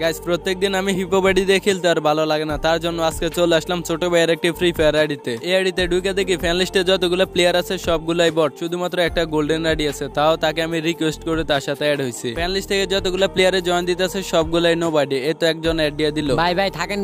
Guys প্রত্যেকদিন আমি hippo বাড়ি দিয়ে খেলতে আর ভালো লাগে না, তার জন্য আজকে চলে আসলাম ছোট ভাইয়ের একটি ফ্রি ফায়ার আইডিতে। এই আইডিতে ঢুকে দেখি ফ্যান লিস্টে যতগুলো প্লেয়ার আছে সবগুলাই বট, শুধুমাত্র একটা গোল্ডেন আইডি আছে, তাও তাকে আমি রিকোয়েস্ট করে তার সাথে অ্যাড হয়েছি। ফ্যান লিস্ট থেকে যতগুলো প্লেয়ারে জয়েন দিতেছে সবগুলাই নোবডি। এই তো একজন অ্যাড দিয়ে দিল। ভাই থাকেন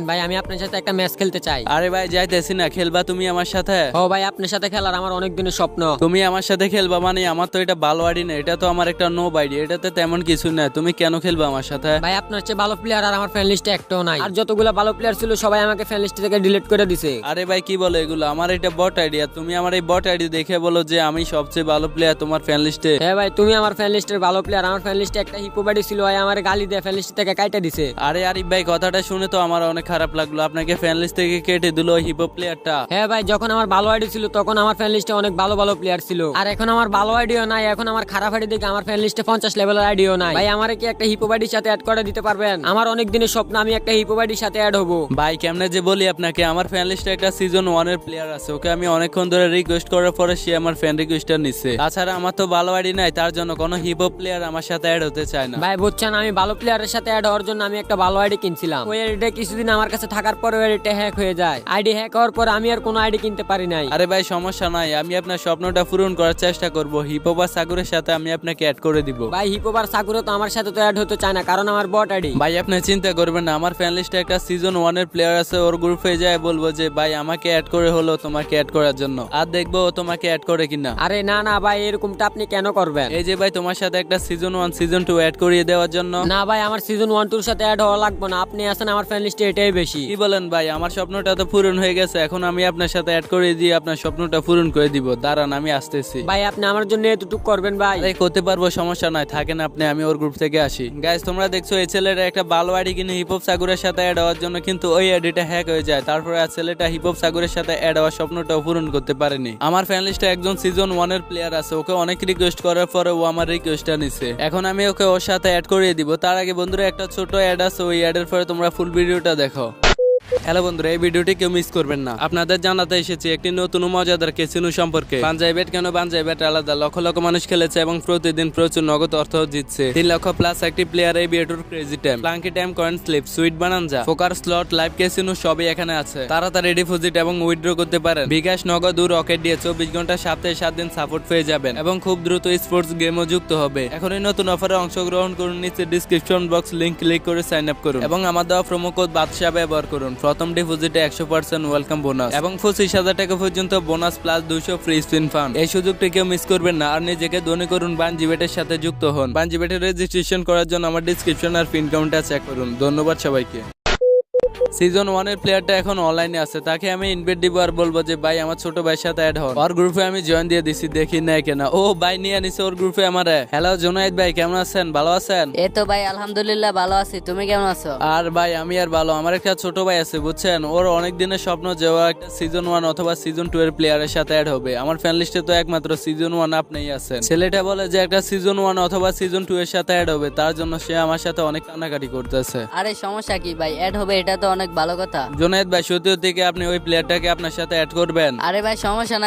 ভাই, আমি আপনার সাথে একটা ম্যাচ খেলতে চাই। আরে ভাই যাইতেছি না, খেলবা তুমি আমার সাথে? ও ভাই, আপনার সাথে খেলার আমার অনেক দিনের স্বপ্ন। তুমি আমার সাথে খেলবা মানে? আমার তো এটা ভালো আইডি না, এটা তো আমার একটা নো আইডি, এটাতে তেমন কিছু না। তুমি কেন খেলবা আমার সাথে? ভাই আপনার চেয়ে ভালো প্লেয়ার আর আমার ফ্যান লিস্টে একটাও নাই, আর যতগুলো ভালো প্লেয়ার ছিল সবাই আমাকে ফ্যান লিস্ট থেকে ডিলিট করে দিছে। আরে ভাই কি বলে এগুলো? আমার এটা বট আইডি, আর তুমি আমার এই বট আইডি দেখে বলো যে আমি সবচেয়ে ভালো প্লেয়ার তোমার ফ্যান লিস্টে? হ্যাঁ ভাই, তুমি আমার ফ্যান লিস্টের ভালো প্লেয়ার। আমার ফ্যান লিস্টে একটা হিপো বাড়ি ছিল, ভাই আমার গালি দিয়ে ফ্যান লিস্ট থেকে কাইটা দিছে। আরে আরিফ ভাই কথাটা শুনে তো আমার অনেক খারাপ লাগলো, আপনাকে ফ্যান লিস্ট থেকে কেটে দিল ওই হিপো প্লেয়ারটা। হ্যাঁ ভাই, যখন আমার ভালো আইডি ছিল তখন আমার ফ্যান লিস্টে অনেক ভালো ভালো প্লেয়ার ছিল, আর এখন আমার ভালো আইডিও নাই। এখন আমার খারাপ আইডি দেখে আমার ফ্যান লিস্টে 50 লেভেলের আইডিও নাই। ভাই আমারে কি একটা হিপো বাড়ির সাথে অ্যাড করে দিতে পারবেন? আমার অনেক দিনের স্বপ্ন আমি একটা হিপো বাড়ির সাথে অ্যাড হবো। ভাই কেমনে যে বলি আপনাকে, আমার ফ্যান লিস্টে একটা সিজন 1 এর প্লেয়ার আছে, ওকে আমি অনেকক্ষণ ধরে রিকোয়েস্ট করার পরে সে আমার ফ্যান রিকোয়েস্টটা নিচ্ছে। তাছাড়া আমার তো ভালো আইডি নাই, তার জন্য কোনো হিপো প্লেয়ার আমার সাথে অ্যাড হতে চায় না। ভাই বুঝছেন, আমি ভালো প্লেয়ারের সাথে অ্যাড হওয়ার জন্য আমি একটা ভালো আইডি কিনছিলাম। ওই আইডিটা কিছুদিন আমার কাছে থাকার পরে ওই আইডিটা হ্যাক হয়ে যায়। আইডি হ্যাক হওয়ার পর আমি আর কোনো আইডি কিনতে পারি নাই। আরে ভাই সমস্যা নাই, আমি আপনার স্বপ্নটা পূরণ করার চেষ্টা করব। হিপো বা সাগরের সাথে আমি আপনাকে অ্যাড করে দিব। ভাই হিপোবার সাকুরে তো আমার সাথে তো অ্যাড হতে চায় না, কারণ আমার বট আইডি। ভাই আপনি চিন্তা করবেন না, আমার ফ্যান লিস্টে একটা সিজন 1 এর প্লেয়ার আছে, ওর গ্রুপে যায় বলবো যে ভাই আমাকে অ্যাড করে হলো তোমাকে অ্যাড করার জন্য, আর দেখবো ও তোমাকে অ্যাড করে কিনা। আরে না না ভাই, এরকমটা আপনি কেন করবেন? এই যে ভাই তোমার সাথে একটা সিজন 1 সিজন 2 অ্যাড করিয়ে দেওয়ার জন্য। না ভাই, আমার সিজন 1 2 সাথে অ্যাড হওয়া লাগবে না। আপনি আছেন আমার ফ্যান লিস্টে, এটাই বেশি। কি বলেন ভাই? আমার স্বপ্নটা তো পূরণ হয়ে গেছে, এখন আমি আপনার সাথে অ্যাড করে দিয়ে আপনার স্বপ্নটা পূরণ করে দিব। দাঁড়ান আমি আসতেছি। ভাই আপনি আমার জন্য এতটুকু করবেন ভাই? আরে করতে পারবো, সমস্যা নাই, থাকেন আপনি, আমি ওর গ্রুপ থেকে আসি। গাইস তোমরা দেখছো এই ছেলেটা একটা ভালো আইডি কিনে হিপহপ সাগরের সাথে অ্যাড হওয়ার জন্য, কিন্তু ওই আইডিটা হ্যাক হয়ে যায়। তারপরে আর ছেলেটা হিপহপ সাগরের সাথে অ্যাড হওয়ার স্বপ্নটাও পূরণ করতে পারেনি। আমার ফ্যান লিস্টে একজন সিজন 1 এর প্লেয়ার আছে, ওকে অনেক রিকোয়েস্ট করার পরে ও আমার রিকোয়েস্টটা নিছে। এখন আমি ওকে ওর সাথে অ্যাড করিয়ে দিব। তার আগে বন্ধুরা একটা ছোট অ্যাড আছে, ওই অ্যাডের পরে তোমরা ফুল ভিডিওটা দেখো। হ্যালো বন্ধুরা, এই ভিডিওটি কেউ মিস করবেন না। আপনাদের জানাতে এসেছি একটি নতুন মজাদার ক্যাসিনো সম্পর্কে। বানজাই বেট কেন? বানজাই বেট আলাদা, লক্ষ লক্ষ মানুষ খেলেছে এবং প্রতিদিন প্রচুর নগদ অর্থ জিতছে। 3 লক্ষ প্লাস একটি প্লেয়ার। এই বিয়েটুর ক্রেজি টাইম, প্লাঙ্কি time, coin flip, sweet bonanza, poker slot, live casino সবই এখানে আছে। তাড়াতাড়ি ডিপোজিট এবং উইথড্র করতে পারেন। বিকাশ, নগদ ও রকেট দিয়ে 24 ঘন্টা সপ্তাহে 7 দিন সাপোর্ট পেয়ে যাবেন এবং খুব দ্রুত স্পোর্টস গেমও যুক্ত হবে। এখন এই নতুন অফারে অংশগ্রহণ করুন। নিচে ডিসক্রিপশন বক্স লিংক ক্লিক করে সাইন আপ করুন এবং আমার দেওয়া প্রোমো কোড বাদশা ব্যবহার করুন। প্রথম ডিপোজিটে 100% ওয়েলকাম বোনাস এবং 25,000 টাকা পর্যন্ত bonus plus 200 free spin fund. এই সুযোগটি কেউ মিস করবেন না, আর নিজেকে ধনী করুন। বানজিবেটের সাথে যুক্ত হন। বানজিবেটের রেজিস্ট্রেশন করার জন্য আমার ডিসক্রিপশন আর পিন কাউন্টটা চেক করুন। ধন্যবাদ সবাইকে। সিজন 1 এর প্লেয়ারটা এখন অনলাইনে আছে, তাকে আমি ইনভাইট দিব আর বলবো যে ভাই আমার ছোট ভাইয়ের সাথে অ্যাড হন। ওর গ্রুপে আমি জয়েন দিয়ে দিছি, দেখি নাই কেনা। ও ভাই নিয়ে আনিছে ওর গ্রুপে আমারে। হ্যালো জুনাইদ ভাই, কেমন আছেন? ভালো আছেন? এই তো ভাই আলহামদুলিল্লাহ ভালো আছি, তুমি কেমন আছো? আর ভাই আমি আর ভালো। আমার একটা ছোট ভাই আছে বুঝছেন, ওর অনেক দিনের স্বপ্ন যে ও একটা সিজন 1 অথবা সিজন 2 এর প্লেয়ারের সাথে অ্যাড হবে। আমার ফ্যান লিস্টে তো একমাত্র সিজন 1 আপনিই আছেন। ছেলেটা বলে যে একটা সিজন 1 অথবা সিজন 2 এর সাথে অ্যাড হবে, তার জন্য সে আমার সাথে অনেক কান্নাকাটি করতেছে। আরে সমস্যা কি ভাই, অ্যাড হবে এটা তো অনেক ভালো কথা। জুনাইদ ভাই সত্যি থেকে আপনি ওই প্লেয়ারটাকে আপনার সাথে অ্যাড করবেন? আরে ভাই সমস্যা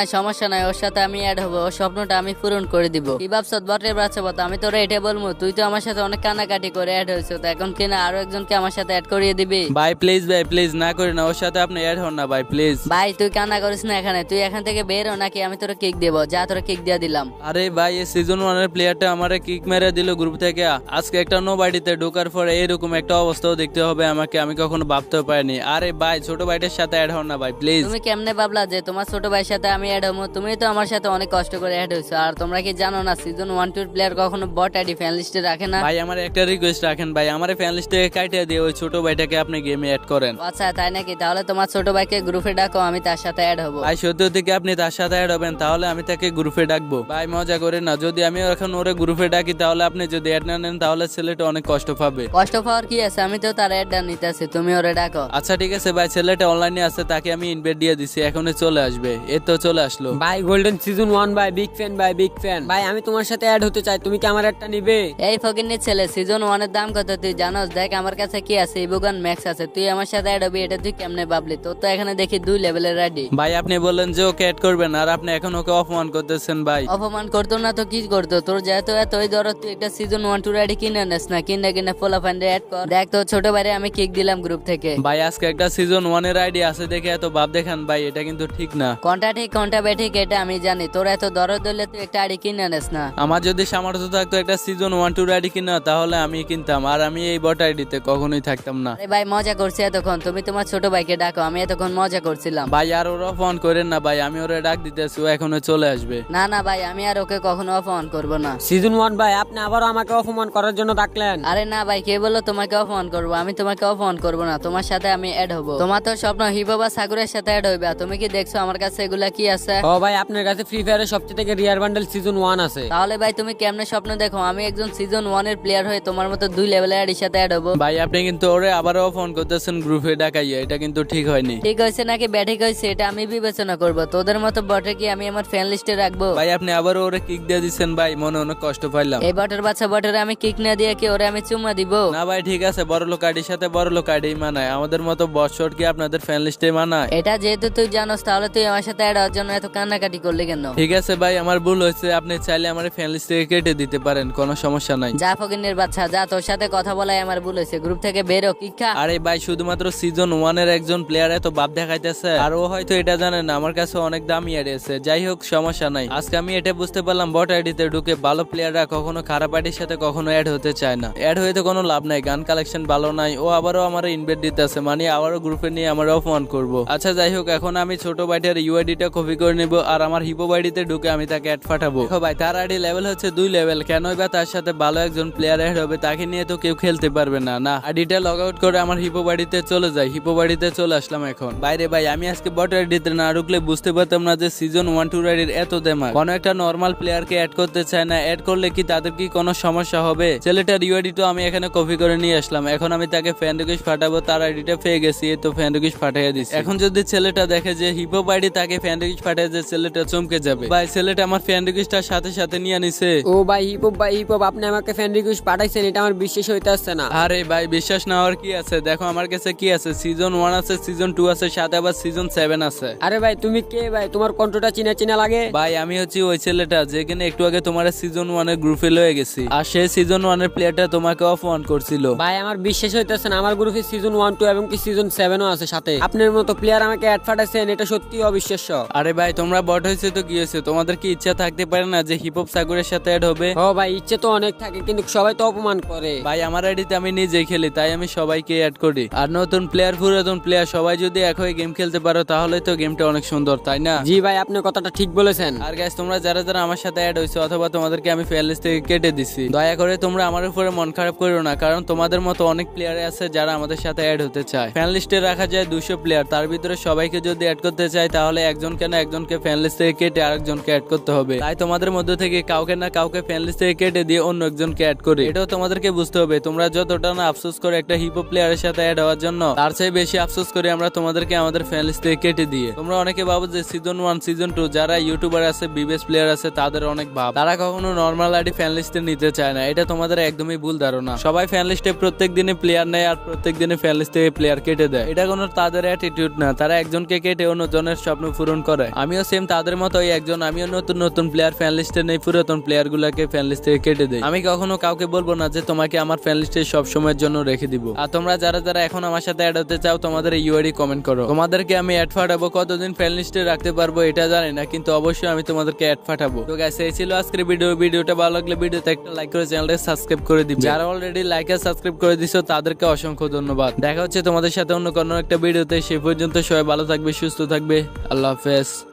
নাই, ওর সাথে আমি অ্যাড হবো, ওর স্বপ্নটা আমি পূরণ করে দিব। কি ভাবছ বটের বাচ্চা বত? আমি তোরা এটা বলবো, তুই তো আমার সাথে অনেক কান্নাকাটি করে অ্যাড হয়েছে, তো এখন কিনা আরো একজনকে আমার সাথে অ্যাড করিয়ে দিবি? ভাই প্লিজ না করি না, ওর সাথে আপনি অ্যাড হন না ভাই প্লিজ। ভাই তুই কান্না করিস না, এখানে তুই এখান থেকে বের হ, নাকি আমি তোরা কিক দেবো? যা তোরা কিক দিয়ে দিলাম। আরে ভাই এই সিজন 1 এর প্লেয়ারটা আমারে কিক মেরে দিল গ্রুপ থেকে। আজকে একটা নো বাড়িতে ঢোকার পরে এরকম একটা অবস্থাও দেখতে হবে আমাকে, আমি কখনো ভাবতেও পারিনি। আরে ভাই ছোট ভাইটার সাথে অ্যাড হন না ভাই প্লিজ। তুমি কেমনে ভাবলা যে তোমার ছোট ভাইয়ের সাথে আমি অ্যাড হবো? তুমি তো আমার সাথে অনেক কষ্ট করে অ্যাড হয়েছো, আর তোমরা কি জানো না সিজন 1 2 প্লেয়ার কখনো বট আইডি ফ্যান লিস্টে রাখে না? ভাই আমার একটা রিকোয়েস্ট রাখেন ভাই, আমার ফ্যান লিস্ট থেকে কাটিয়ে দিয়ে ওই ছোট ভাইটাকে আপনি গেমে অ্যাড করেন। আচ্ছা তাই নাকি? তাহলে তোমার ছোট ভাইকে গ্রুপে ডাকো, আমি তার সাথে অ্যাড হবো। ভাই সত্যি থেকে আপনি তার সাথে অ্যাড হবেন, তাহলে আমি তাকে গ্রুপে ডাকবো। ভাই মজা করে না, যদি আমি এখন ওরে গ্রুপে ডাকি তাহলে আপনি যদি অ্যাড না নেন তাহলে ছেলেটা অনেক কষ্ট পাবে। কষ্ট পাওয়ার কি আছে? আমি তো তার অ্যাড নিতেছি, তুমি ওরে ডাকো। দেখো। আচ্ছা ঠিক আছে ভাই, ছেলেটা অনলাইনে আছে, তাকে আমি ইনভাইট দিয়ে দিছি, এখনই চলে আসবে। এই তো চলে আসলো। ভাই গোল্ডেন সিজন 1 ভাই, বিগ ফ্যান ভাই, বিগ ফ্যান ভাই। আমি তোমার সাথে অ্যাড হতে চাই, তুমি কি আমার একটা নিবে? এই ফকিন্নির ছেলে, সিজন 1 এর দাম কত তুই জানোস? দেখ আমার কাছে কি আছে, ইবোগান ম্যাক্স আছে। তুই আমার সাথে অ্যাড হবি, এটা তুই কেমনে ভাবলি? তোর তো এখানে দেখি 2 লেভেলের রেডি। ভাই আপনি বললেন যে ওকে অ্যাড করবেন, আর আপনি এখন ওকে অপমান করতেছেন ভাই। অপমান করতো না তো কি করতো? তোর যেহেতু এতই দরদ, তুই একটা সিজন 1 2 রেডি কিনে নেস না, কিনে ফোলা ফান্ডে অ্যাড কর। দেখ তো ছোট ভাইরে আমি কিক দিলাম গ্রুপ থেকে। ভাই আজকে একটা সিজন 1 এর আইডি আছে দেখে এত ভাব দেখান ভাই, এটা কিন্তু ঠিক না। কোনটা ঠিক কোনটা বেঠিক এটা আমি জানি। তোর এত দরদ হলে তুই একটা আইডি কিনে নেস না। আমার যদি সামর্থ্য থাকতো একটা সিজন 1 2 আইডি কিনা, তাহলে আমি কিনতাম, আর আমি এই বট আইডিতে কখনোই থাকতাম না। আরে ভাই মজা করছি এতক্ষণ, তুমি তোমার ছোট ভাইকে ডাকো, আমি এতক্ষণ মজা করছিলাম। ভাই আর ওরা ফোন করেন না ভাই, আমি ওরা ডাক দিতেছি, ও এখনো চলে আসবে। না না ভাই, আমি আর ওকে কখনো অপমান করবো না। সিজন 1 ভাই, আপনি আবারও আমাকে অপমান করার জন্য ডাকলেন? আরে না ভাই, কে বললো তোমাকে অপমান করবো? আমি তোমাকে অপমান করবো না, তোমার সাথে আমি অ্যাড হবো। তোমার তো স্বপ্ন হিপো বা সাগরের সাথে অ্যাড হইবে, আর তুমি কি দেখছো আমার কাছে এগুলা কি আছে? ও ভাই, আপনার কাছে ফ্রি ফায়ারের সবচেয়ে থেকে রিয়ার বান্ডেল সিজন 1 আছে। তাহলে ভাই তুমি কেমনে স্বপ্ন দেখো আমি একজন সিজন 1 এর প্লেয়ার হয়ে তোমার মতো 2 লেভেলের আইডির সাথে অ্যাড হবো? ভাই আপনি কিন্তু ওরে আবারও ফোন করতেছেন গ্রুপে ডাকাইয়া, এটা কিন্তু ঠিক হয়নি। ঠিক হয়েছে নাকি ব্যাঠিক হয়েছে এটা আমি বিবেচনা করব। তোদের মতো বটে কি আমি আমার ফ্যান লিস্টে রাখবো? ভাই আপনি আবারও ওরে কিক দিয়ে দিচ্ছেন ভাই, মনে অনেক কষ্ট পাইলাম। এই বটের বাচ্চা বটের আমি কিক না দিয়ে কি ওরে আমি চুম্মা দিব? না ভাই ঠিক আছে, বড় লোক আইডির সাথে বড় লোক আইডি মানায়, আমাদের মতো বটশট কি আপনাদের ফ্যান লিস্টে মানায়? এটা যেহেতু তুই জানোস, তাহলে তুই আমার সাথে অ্যাড হওয়ার জন্য এত কান্নাকাটি করলি কেন? ঠিক আছে ভাই, আমার ভুল হয়েছে, আপনি চাইলে আমার ফ্যান লিস্ট থেকে কেটে দিতে পারেন, কোনো সমস্যা নাই। যা ফকিনের বাচ্চা যা, তোর সাথে কথা বলাই আমার ভুল হয়েছে। গ্রুপ থেকে বেরো, কি খা। আরে ভাই শুধুমাত্র সিজন 1 এর একজন প্লেয়ার এত ভাব দেখাইতেছে, আর ও হয়তো এটা জানে না আমার কাছে অনেক দামি আইডি আছে। যাই হোক সমস্যা নাই, আজকে আমি এটা বুঝতে পারলাম বট আইডিতে ঢুকে ভালো প্লেয়াররা কখনো খারাপ আইডির সাথে কখনো অ্যাড হতে চায় না। অ্যাড হইতে কোনো লাভ নাই, গান কালেকশন ভালো নাই, ও আবারও আমার ইনভাইট দিতেছে, মানে আবারও গ্রুপে নিয়ে আমার অপমান করবো। আচ্ছা যাই হোক, এখন আমি ছোট ভাইটার ইউআইডিটা কপি করে নিব, আর আমার হিপো আইডিতে ঢুকে আমি তাকে অ্যাড পাঠাবো। দেখো ভাই, তার আইডি লেভেল হচ্ছে 2 লেভেল, কেনই বা তার সাথে ভালো একজন প্লেয়ার অ্যাড হবে, তাকে নিয়ে তো কেউ খেলতে পারবে না। না, আইডিটা লগ আউট করে আমার হিপো বাড়িতে চলে যাই। হিপো বাড়িতে চলে আসলাম এখন। বাইরে ভাই, আমি আজকে বট আইডিতে না ঢুকলে বুঝতে পারতাম না যে সিজন 1 2 আইডির এত দেমাগ। কোনো একটা নরমাল প্লেয়ারকে অ্যাড করতে চায় না, অ্যাড করলে কি তাদের কি কোনো সমস্যা হবে? ছেলেটার ইউআইডি তো আমি এখানে কপি করে নিয়ে আসলাম, এখন আমি তাকে ফ্যান রিকোয়েস্ট পাঠাবো। তার আইডিটা পেয়ে গেছি, তো ফ্যান রিকোয়েস্ট পাঠিয়ে দিচ্ছি। এখন যদি ছেলেটা দেখে যে হিপো আইডি তাকে ফ্যান রিকোয়েস্ট পাঠিয়ে, যে ছেলেটা চমকে যাবে। ভাই ছেলেটা আমার ফ্যান রিকোয়েস্টটার সাথে সাথে নিয়ে নিছে। ও ভাই হিপহপ, ভাই হিপহপ, আপনি আমাকে ফ্যান রিকোয়েস্ট পাঠাইছেন, এটা আমার বিশ্বাস হইতে আসছে না। আরে ভাই বিশ্বাস না হওয়ার কি আছে, দেখো আমার কাছে কি আছে, সিজন 1 আছে, সিজন 2 আছে, সাথে আবার সিজন 7 আছে। আরে ভাই তুমি কে ভাই? তোমার কণ্ঠটা চিনা চিনা লাগে। ভাই আমি হচ্ছি ওই ছেলেটা যেখানে একটু আগে তোমার সিজন 1 এর গ্রুপে লয়ে গেছি, আর সেই সিজন 1 এর প্লেয়ারটা তোমাকে অপমান করছিল। ভাই আমার বিশ্বাস হইতেছে না, আমার গ্রুপে সিজন 1 2 এবং কি সিজন 7 ও আছে সাথে। আপনার মতো প্লেয়ার আমাকে অ্যাড পাঠাইছেন, এটা সত্যি অবিশ্বাস্য। আরে ভাই তোমরা বট হয়েছে তো কি হয়েছে, তোমাদের কি ইচ্ছা থাকতে পারে না যে হিপহপ সাগরের সাথে অ্যাড হবে? ও ভাই ইচ্ছে তো অনেক থাকে, কিন্তু সবাই তো অপমান করে। ভাই আমার আইডিতে আমি নিজেই খেলি, তাই আমি সবাইকে অ্যাড করি। আর নতুন প্লেয়ার পুরাতন প্লেয়ার সবাই যদি এক হয়ে গেম খেলতে পারো, তাহলে তো গেমটা অনেক সুন্দর, তাই না? জি ভাই, আপনি কথাটা ঠিক বলেছেন। আর গাইস, তোমরা যারা যারা আমার সাথে অ্যাড হইছো অথবা তোমাদেরকে আমি ফ্যান লিস্ট থেকে কেটে দিছি, দয়া করে তোমরা আমার উপরে মন খারাপ করো না, কারণ তোমাদের মতো অনেক প্লেয়ার আছে যারা আমাদের সাথে অ্যাড হতে চায়। ফ্যান লিস্টে রাখা যায় 200 প্লেয়ার, তার ভিতরে সবাইকে যদি অ্যাড করতে চাই, তাহলে একজনকে না একজনকে ফ্যান লিস্ট থেকে কেটে আরেকজনকে অ্যাড করতে হবে। তাই তোমাদের মধ্যে থেকে কাউকে না কাউকে ফ্যান লিস্ট থেকে কেটে দিয়ে অন্য একজনকে অ্যাড করে, এটাও তোমাদেরকে বুঝতে হবে। তোমরা যতটা না আফসোস করে একটা হিপো প্লেয়ারের সাথে অ্যাড হওয়ার জন্য, তার চেয়ে বেশি আফসোস করে আমরা তোমাদেরকে আমাদের ফ্যান লিস্ট থেকে কেটে দিয়ে। তোমরা অনেকে ভাবো যে সিজন 1 সিজন 2 যারা ইউটিউবার আছে, বিবেস প্লেয়ার আছে, তাদের অনেক ভাব, তারা কখনো নর্মাল আইডি ফ্যান লিস্টে নিতে চায় না। এটা তোমাদের একদমই ভুল ধারণা। সবাই ফ্যান লিস্টে প্রত্যেক দিনে প্লেয়ার নেয়, আর প্রত্যেক দিনে ফ্যান লিস্ট থেকে প্লেয়ার কেটে দেয়। এটা কোনো তাদের অ্যাটিটিউড না, তারা একজনকে কেটে অন্যজনের স্বপ্ন পূরণ করে। আমিও সেম তাদের মতোই একজন, আমিও নতুন নতুন প্লেয়ার ফ্যান লিস্টে নেই, পুরাতন প্লেয়ার গুলাকে ফ্যান লিস্ট থেকে কেটে দেয়। আমি কখনো কাউকে বলবো না যে তোমাকে আমার ফ্যান লিস্টে সব সময়ের জন্য রেখে দিব। আর তোমরা যারা যারা এখন আমার সাথে অ্যাড হতে চাও, তোমাদের ইউআইডি কমেন্ট করো, তোমাদেরকে আমি অ্যাড পাঠাবো। কতদিন ফ্যান লিস্টে রাখতে পারবো এটা জানি না, কিন্তু অবশ্যই আমি তোমাদেরকে অ্যাড পাঠাবো। তো গাইস, এই ছিল আজকের ভিডিওটা ভালো লাগলে ভিডিওতে একটা লাইক করে চ্যানেলটা সাবস্ক্রাইব করে দিবে। যারা অলরেডি লাইক আর সাবস্ক্রাইব করে দিছো তাদেরকে অসংখ্য ধন্যবাদ। দেখা হচ্ছে তোমাদের সাথে অন্য কোনো একটা ভিডিওতে। সে পর্যন্ত সবাই ভালো থাকবে, সুস্থ থাকবে। আল্লাহ হাফেজ।